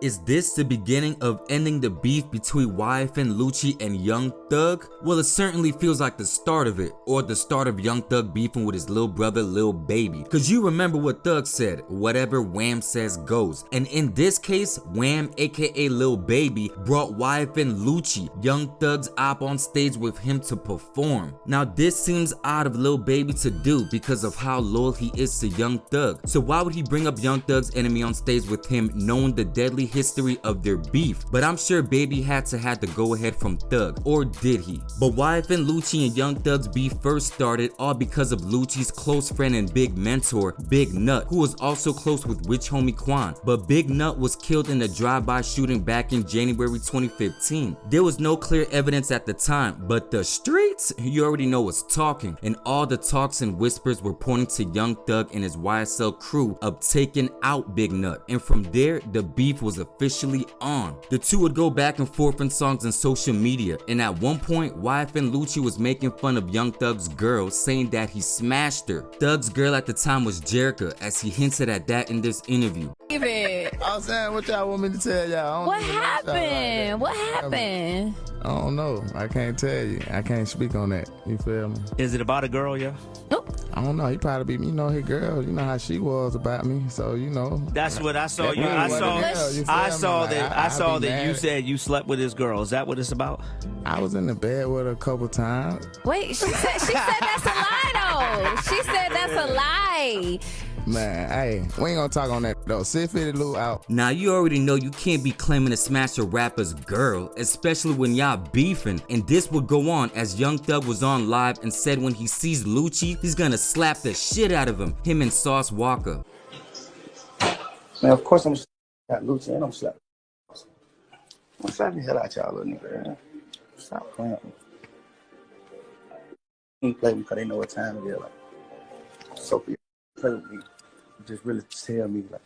Is this the beginning of ending the beef between YFN Lucci and Young Thug? Well, it certainly feels like the start of it, or the start of Young Thug beefing with his little brother Lil Baby. Cause you remember what Thug said, whatever Wham says goes. And in this case, Wham aka Lil Baby brought YFN Lucci, Young Thug's op, on stage with him to perform. Now this seems odd of Lil Baby to do because of how loyal he is to Young Thug. So why would he bring up Young Thug's enemy on stage with him, knowing the deadly history of their beef? But I'm sure Baby had the go ahead from Thug, or did he? But YFN Lucci and Young Thug's beef first started all because of Lucci's close friend and big mentor, Big Nut, who was also close with Witch Homie Quan. But Big Nut was killed in a drive-by shooting back in January 2015. There was no clear evidence at the time, but the streets, you already know, was talking, and all the talks and whispers were pointing to Young Thug and his YSL crew of taking out Big Nut. And from there, the beef was officially on. The two would go back and forth in songs and social media, and at one point, YFN Lucci was making fun of Young Thug's girl, saying that he smashed her. Thug's girl at the time was Jerica, as he hinted at that in this interview. I was saying, what y'all want me to tell y'all? What happened? What happened? I don't know. I can't tell you. I can't speak on that. You feel me? Is it about a girl, yeah? Nope. I don't know. He probably be, his girl. You know how she was about me. So, That's what I saw. I saw that you said you slept with his girl. Is that what it's about? I was in the bed with her a couple times. Wait, she said that's a lie though. She said that's a lie. Man, hey, we ain't gonna talk on that though. 650 Lou out. Now you already know you can't be claiming to smash a rapper's girl, especially when y'all beefing. And this would go on as Young Thug was on live and said when he sees Lucci, he's gonna slap the shit out of him and Sauce Walker. Man, of course I'm slap Lucci and I'm slap. I'm slapping the hell out y'all little nigga, man. Stop playing with me. Ain't play because they know what time it is. Like, so for you play with me, just really tell me, like,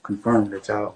confirm that y'all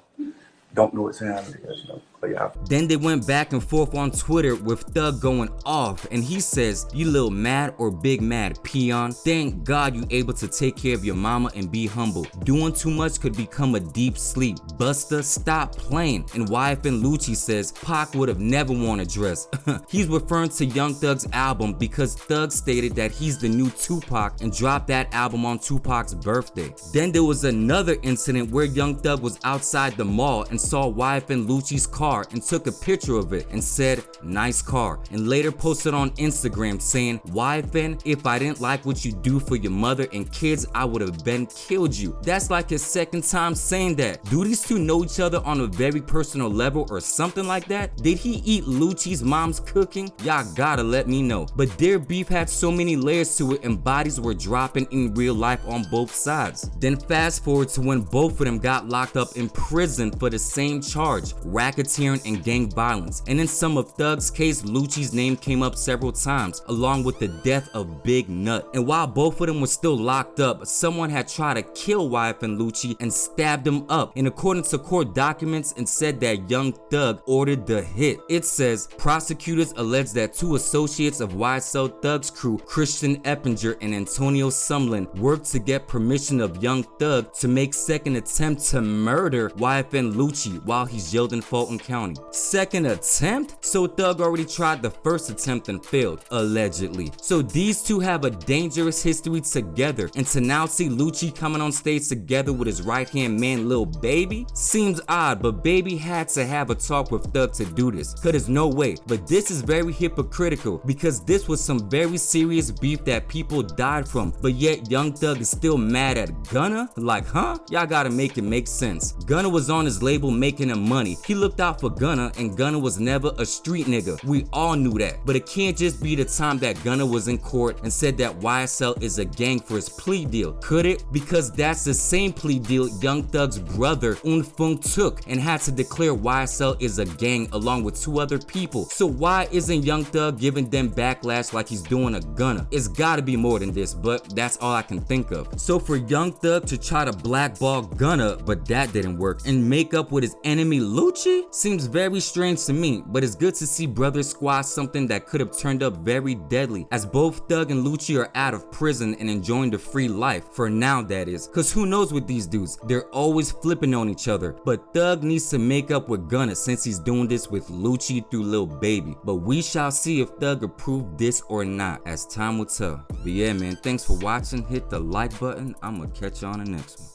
don't know what time it is, play out. Then they went back and forth on Twitter with Thug going off, and he says, "You little mad or big mad, peon? Thank God you able to take care of your mama and be humble. Doing too much could become a deep sleep. Busta, stop playing." And YFN Lucci says, "Pac would have never worn a dress." He's referring to Young Thug's album because Thug stated that he's the new Tupac and dropped that album on Tupac's birthday. Then there was another incident where Young Thug was outside the mall and saw YFN Lucci's car and took a picture of it and said, "Nice car," and later posted on Instagram saying, "YFN, if I didn't like what you do for your mother and kids, I would have been killed you." That's like his second time saying that. Do these two know each other on a very personal level or something like that? Did he eat Lucci's mom's cooking? Y'all gotta let me know. But their beef had so many layers to it and bodies were dropping in real life on both sides. Then fast forward to when both of them got locked up in prison for the same charge, racketeering and gang violence. And in some of Thug's case, Lucci's name came up several times, along with the death of Big Nut. And while both of them were still locked up, someone had tried to kill YFN Lucci and stabbed him up, in accordance to court documents, and said that Young Thug ordered the hit. It says, prosecutors allege that two associates of YSL Thug's crew, Christian Eppinger and Antonio Sumlin, worked to get permission of Young Thug to make second attempt to murder YFN Lucci while he's jailed in Fulton County. Second attempt? So Thug already tried the first attempt and failed, allegedly. So these two have a dangerous history together, and to now see Lucci coming on stage together with his right-hand man Lil Baby seems odd, but Baby had to have a talk with Thug to do this, cause there's no way. But this is very hypocritical because this was some very serious beef that people died from, but yet Young Thug is still mad at Gunna? Like, huh? Y'all gotta make it make sense. Gunna was on his label making him money. He looked out for Gunna, and Gunna was never a street nigga. We all knew that. But it can't just be the time that Gunna was in court and said that YSL is a gang for his plea deal, could it? Because that's the same plea deal Young Thug's brother Unfung took and had to declare YSL is a gang along with two other people. So why isn't Young Thug giving them backlash like he's doing a Gunna? It's gotta be more than this, but that's all I can think of. So for Young Thug to try to blackball Gunna, but that didn't work, and make up with his enemy Lucci, seems very strange to me, but it's good to see brothers squash something that could have turned up very deadly, as both Thug and Lucci are out of prison and enjoying the free life, for now that is, cause who knows with these dudes, they're always flipping on each other. But Thug needs to make up with Gunna since he's doing this with Lucci through Lil Baby, but we shall see if Thug approved this or not, as time will tell. But yeah man, thanks for watching, hit the like button, I'ma catch you on the next one.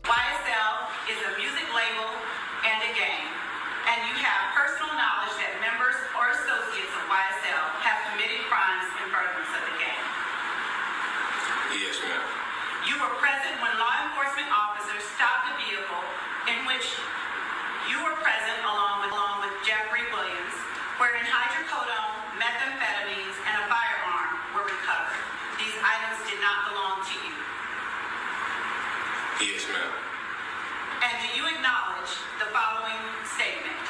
YSL is a music label and a gang, and you have personal knowledge that members or associates of YSL have committed crimes in furtherance of the gang. Yes, ma'am. You were present when law enforcement officers stopped a vehicle in which you were present along with Jeffrey Williams, wherein hydrocodone, methamphetamines, and a firearm were recovered. These items did not belong to you. Yes, ma'am. And do you acknowledge the following statement?